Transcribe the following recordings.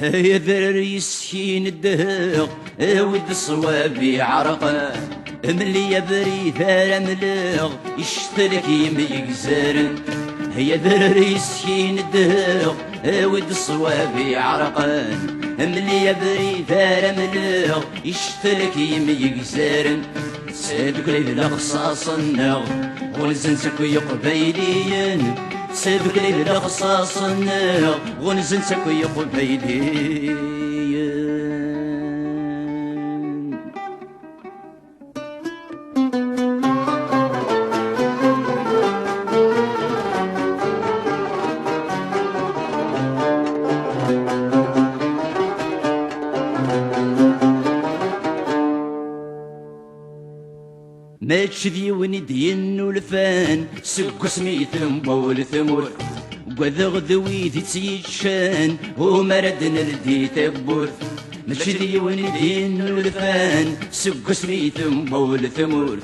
يا ذري يسكين الدهق ود الصوابي عرقا ملي يبري ثار ملغ يشترك يميقزرن يا ذري يسكين الدهق ود الصوابي عرقا ملي يبري ثار ملغ يشترك يميقزرن سابق لي الأخصاص النغ ونزن سكوي قبيليين سابق لي الأخصاص النغ ونزن سكوي قبيليين ما تشذي وندين ولفان سكو سميثم بول ثمور وذغ ذويث تسيتشان ومرد نردي تبور ما تشذي وندين ولفان سكو سميثم بول ثمور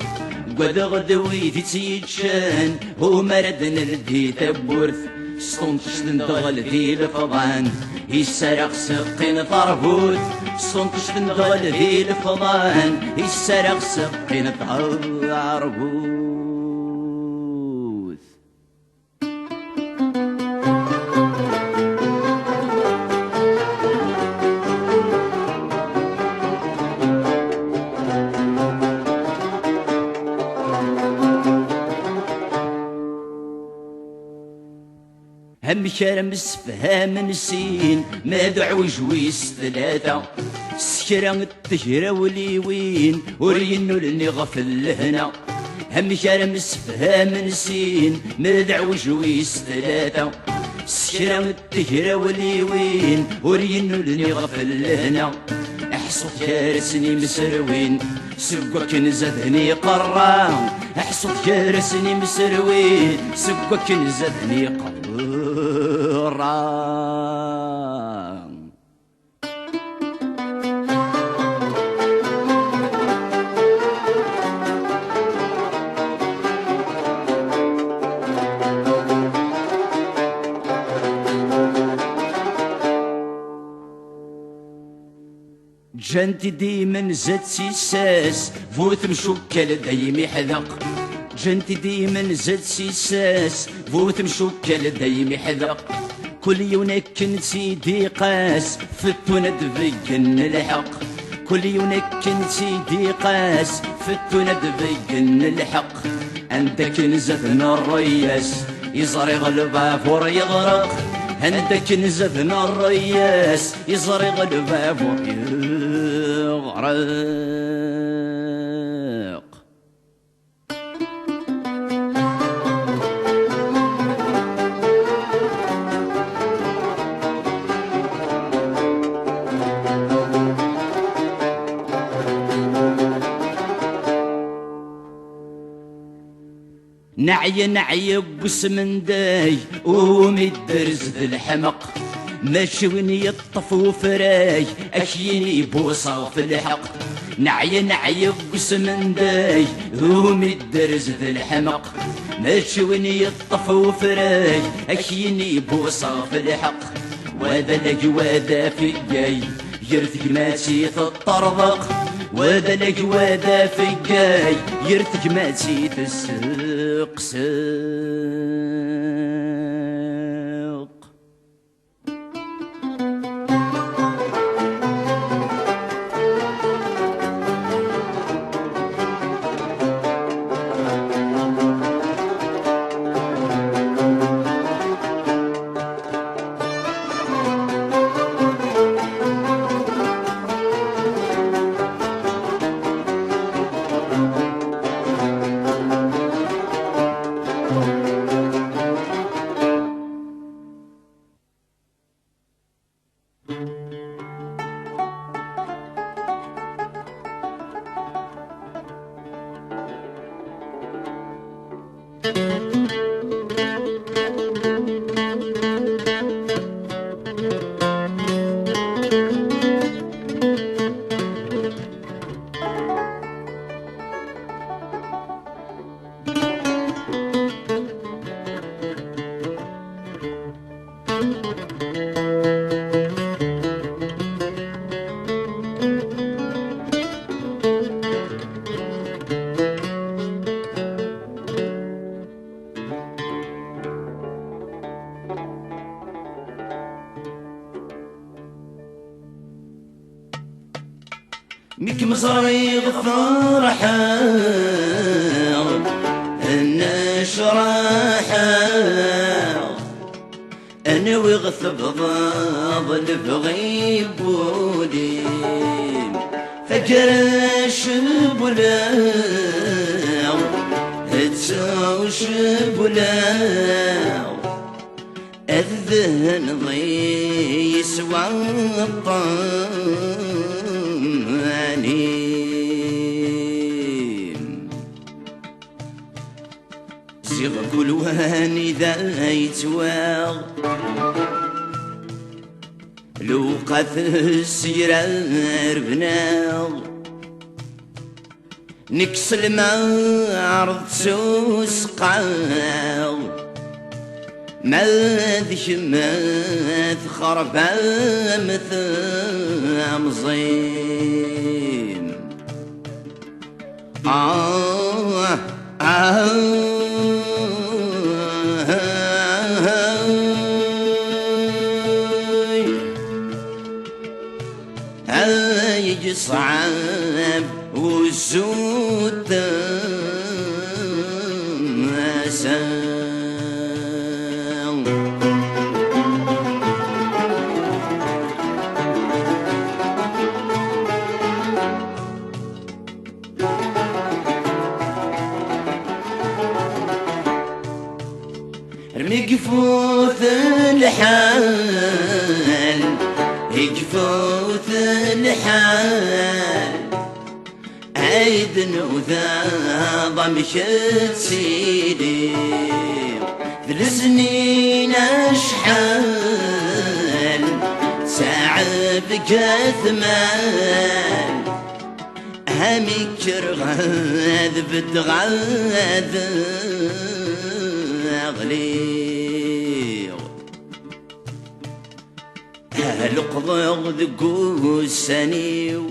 وذغ ذويث تسيتشان ومرد نردي تبور سطنتش ندغل ذي الفضان يسرق سقين طربوت سطنتش ندغل ذي الفضان يسرق سقين طربوت هم كرم سفهام نسين ما دعوج ويس ثلاثة سكرا التجرى وليوين ورينو لني غفل هنا هم كرم سفهام نسين ما دعوج ويس ثلاثة سكرا التجرى وليوين ورينو لني غفل هنا احصد كارسني مسروين سقوك نزدني قرام احصد كارسني مسروين سقوك نزدني قرام جنتي ديما زاد سيساس فوت مشوكل دايم يحذق جنتي ديما زاد سيساس فوت مشوكل دايم يحذق كل يونك سيدي قاس فتونا دفقن الحق كل يونك سيدي قاس فتونا دفقن الحق عندك نزفنا الرياس يزرق البافور يغرق عندك نزفنا الرياس يزرق البافور يغرق نعي نعي قسم داي ومدرز ذي الحمق ماشوني يطفو فراي اشيني بوصة في الحق نعي نعي قسم داي ومدرز ذي الحمق ماشوني يطفو فراي اشيني بوصة في الحق وذا لجواذا في الجاي يرثق ما تسيث الطربق وذا لجواذا في الجاي يرثق ما تسيث السوق ميك مصري فرحة نشرحة أنا وغثب ضاض الفغيب ولي فكرش بلاو تسوش بلاو الذهن ضي يسوى الطمانين زيغ كل واني ذا يتواغ لو قث السيرة ربناغ نكس الماء عرض سوس قاغ ما ذي خرب مثل مزين يجي صعب والزود يقفوث الحال يقفوث الحال عيد وذا ضمشت سيدي في السنين اشحال ساعة بكثمان همي كرغاذ بتغاذ أغليغ هالقضغ ذقو السنيو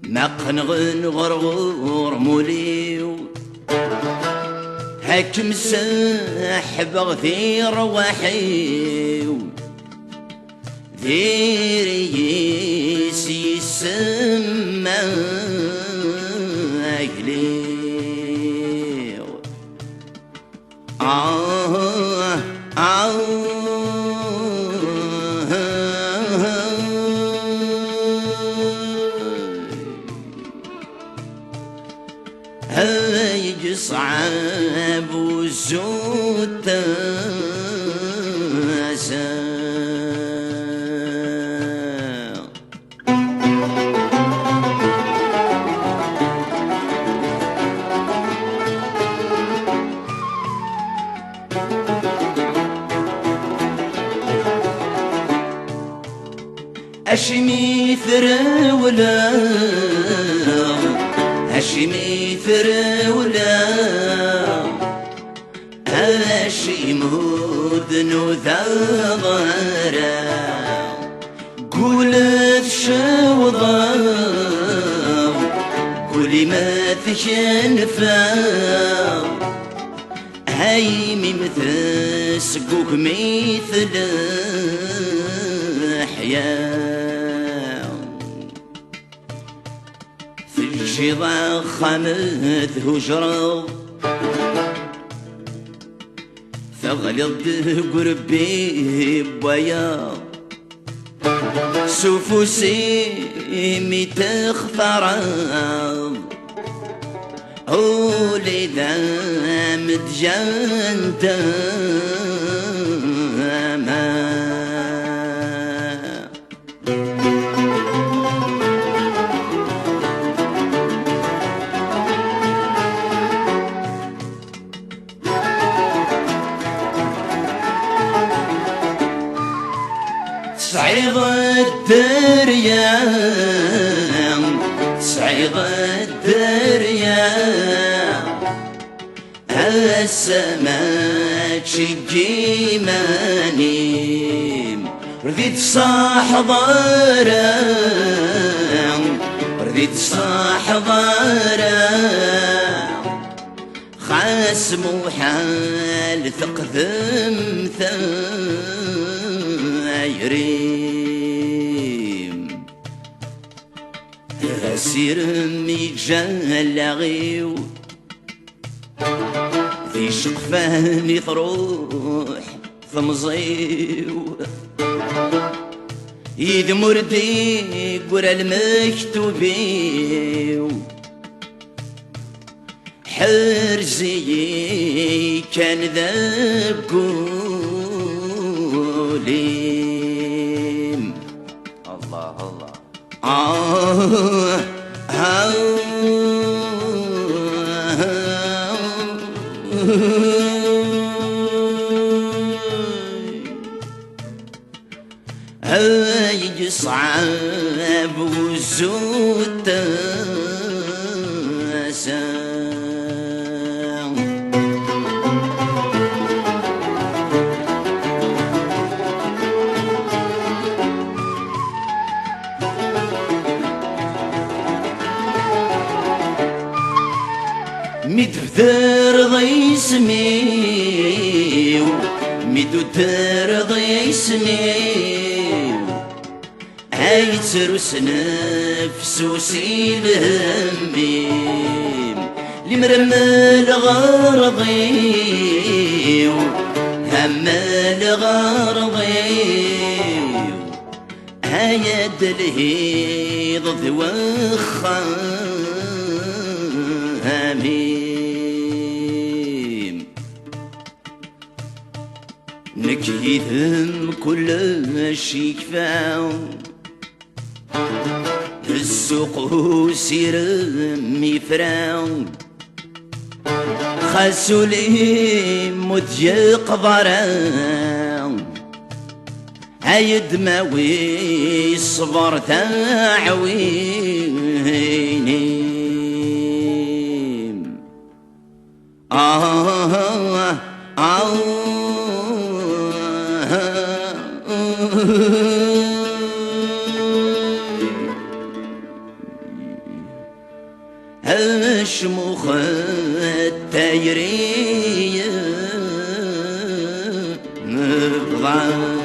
مقنغن غرغور موليو هكم ساحب غثير وحيو ذيري يسمى أغليغ هاي صعب وزود تاسع أشمي ثرولا أشمي ثرولا أشي مودن وذا ضرا قولت شوضا قولي ما تشنفا هايمي مثل سقوك مثل حياة في الجضا خمد هجرة فغلط قربي بويا سفوسي تخترض قولي ذا متجنت صعيد الدريا صعيد الدريا السماء تشجي ماني رضيت صاح ضارا رضيت صاح ضارا خاسم وحال ثقذم ثايرين سيرمي جلاغيو ذي شقفاني تروح ثمزيو إذ مردي قرا المكتوبيو حرزي كان ذا بقوليم الله الله هاي صعب وزود تاسع مدفتر ضي سميو مدفتر ضي سميو هاي تروس نفس وسيل هميم لمرمى الغرضيو هم الغرضيو هاي الدلهيض ذوخا هميم نكيدهم كل شي كفاو السوق وسيرم يفراو خاسو لي مضيق ضراو هاي دماوي الصبر تعويني هالشموخ التايرية مبضع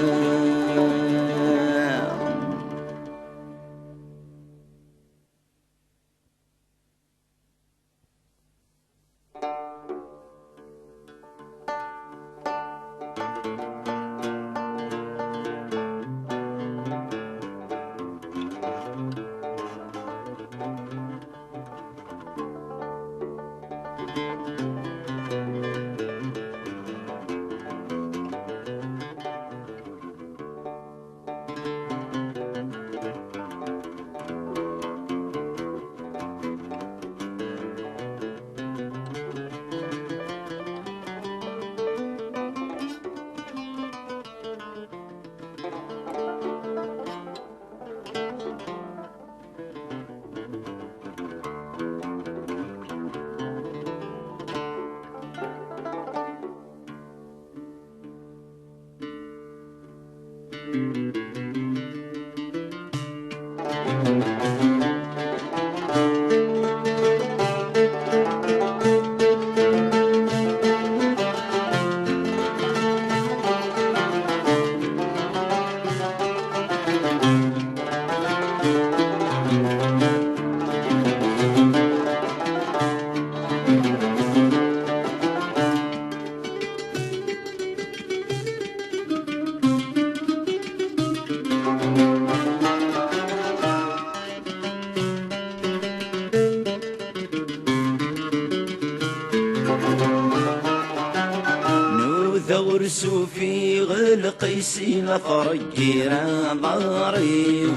ثورسو في غلقيسي لفرقيرا ضاري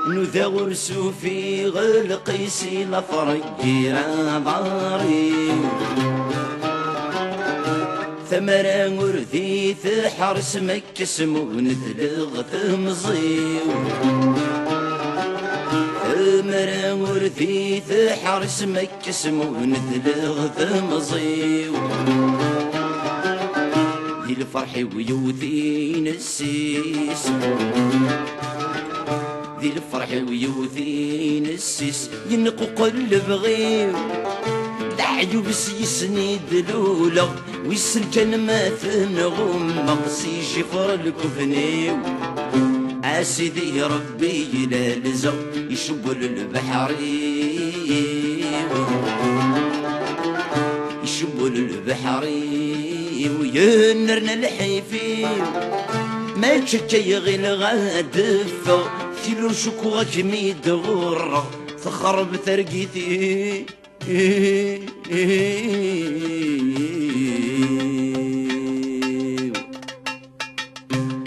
نثورسو في غلقيسي لفرقيرا ضاري ثمرة ورثي حرس مكس ندلغ ثمزيو ثمرة ورثي حرس مكس ندلغ ثمزيو ذي الفرح ويوثي نسيس ذي الفرح ويوثي نسيس ينقو قلب غيو العيوب سيسني دلولة ويسن كان ما ثنغم مقسي شفر الكفنيو سيدي ربي لا لزق يشبل البحر يشبل البحر وينرنا الحيفي ما تشكي غير غادفة كيلو شكوى كميد غرة تخرب ثرقيتي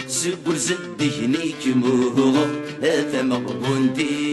سقول زدي هنيك موغو ثم غبوندي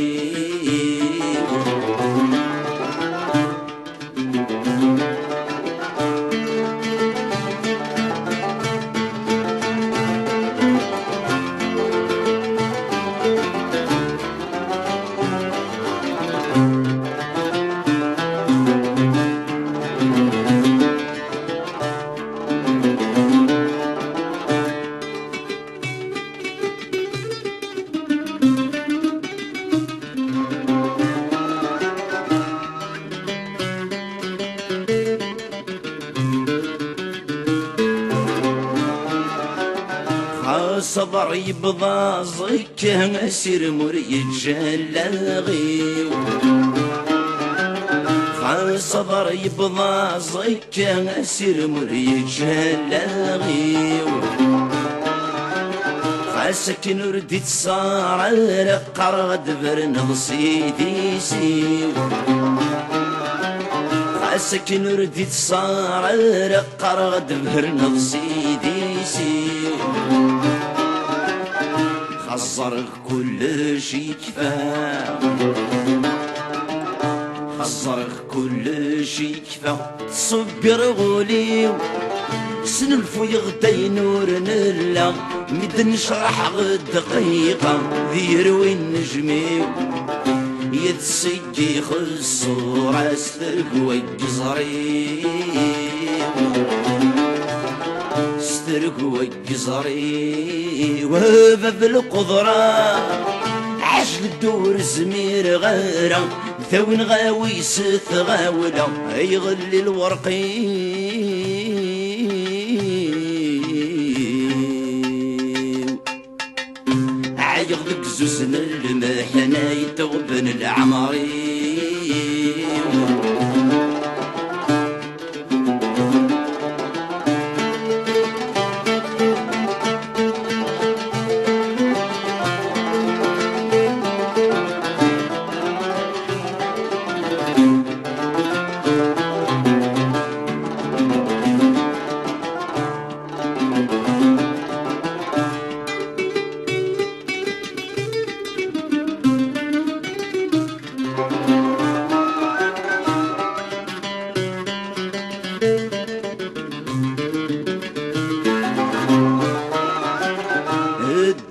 صبر يبضى زكا اسير مريد جلاغي صبر يبضى زكا اسير مريد جلاغي سكن رديت صار قرد برن سيدي سيو سكن رديت صار قرد برن سيدي سيو خزر كل شي كفا خزر كل شي كفا صبر غولي سنلفو يغدي نور نلا مد نشرح غد دقيقة ذير وين نجمي يتسقي خصو راس ثرقوي جزري سترقوي جزري وباب القدرة عجل الدور زمير غيره ثون غاوي ست غاولة يغلي الورقي يغلق زوزن المحنة يتغبن العمري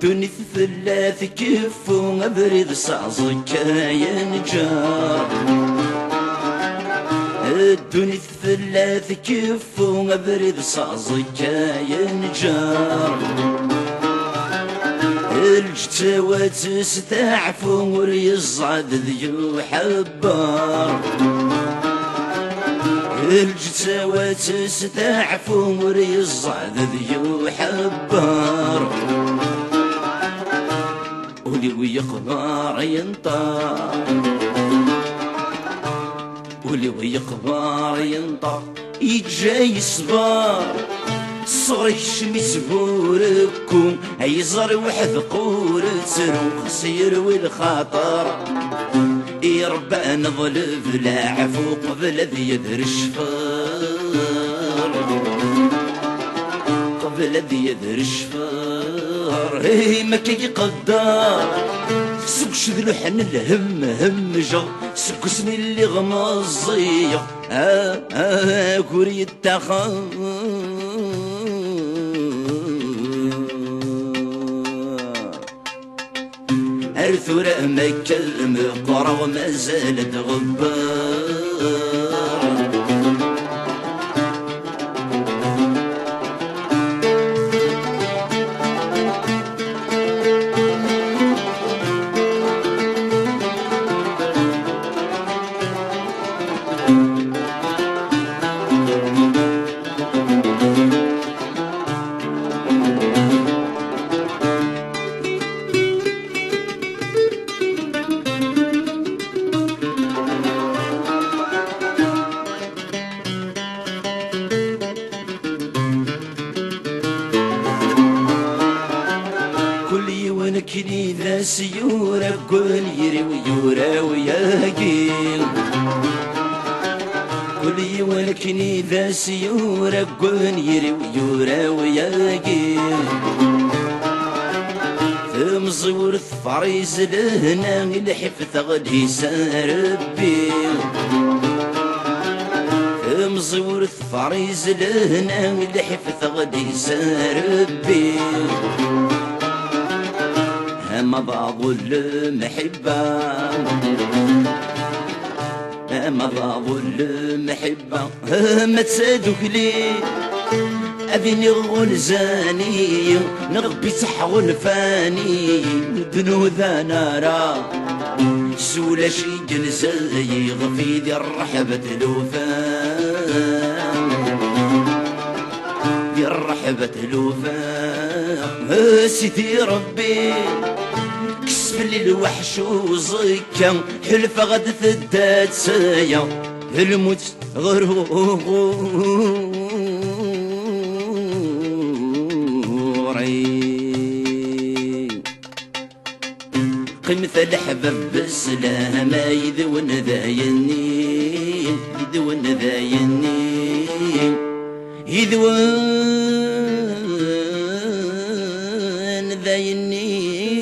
الدنيا ثلاث كف وابرد صعصك يا نجار الدنيا ثلاث كف وابرد صعصك يا نجار الجتوات ستعفو وريصعد ذيو حبار الجتوات ستعفو وريصعد ذيو حبار ولي ويقبار ينطار ولي ويقبار ينطار يجاي صبار صغري شمس بوركم يزر وحد قور ترو خسير والخاطر يربى نظلف لا عفو قبل ذي يذر الشفار قبل ذي يذر الشفار هي ما كيقدر سوق شذلو حن الهم همجة سوق سني اللي غمزية كوري التخا أرثر مكة المقرى وما زالت غبار ذا سيورة كل يري ويورا وياقي كل يولكني ذا سيورة كل يري ويورا وياقي ثم زور الفريز لهنا الحفظ غدي ساربي ثم زور الفريز لهنا الحفظ غدي ساربي هما بعض المحبة هما بعض المحبة هما تسادوك لي أبيني غلزاني نغبي تحول فاني دنو ذا نارا سولا شي جنزاي غفي ذي الرحبة الوفاء ذي الرحبة الوفاء سيدي ربي كسف لي الوحش وزكا حلفة غد ثدات سايا الموت غرور قمت الحباب بالسلام يذون ذايني يذون ذايني يذون ذايني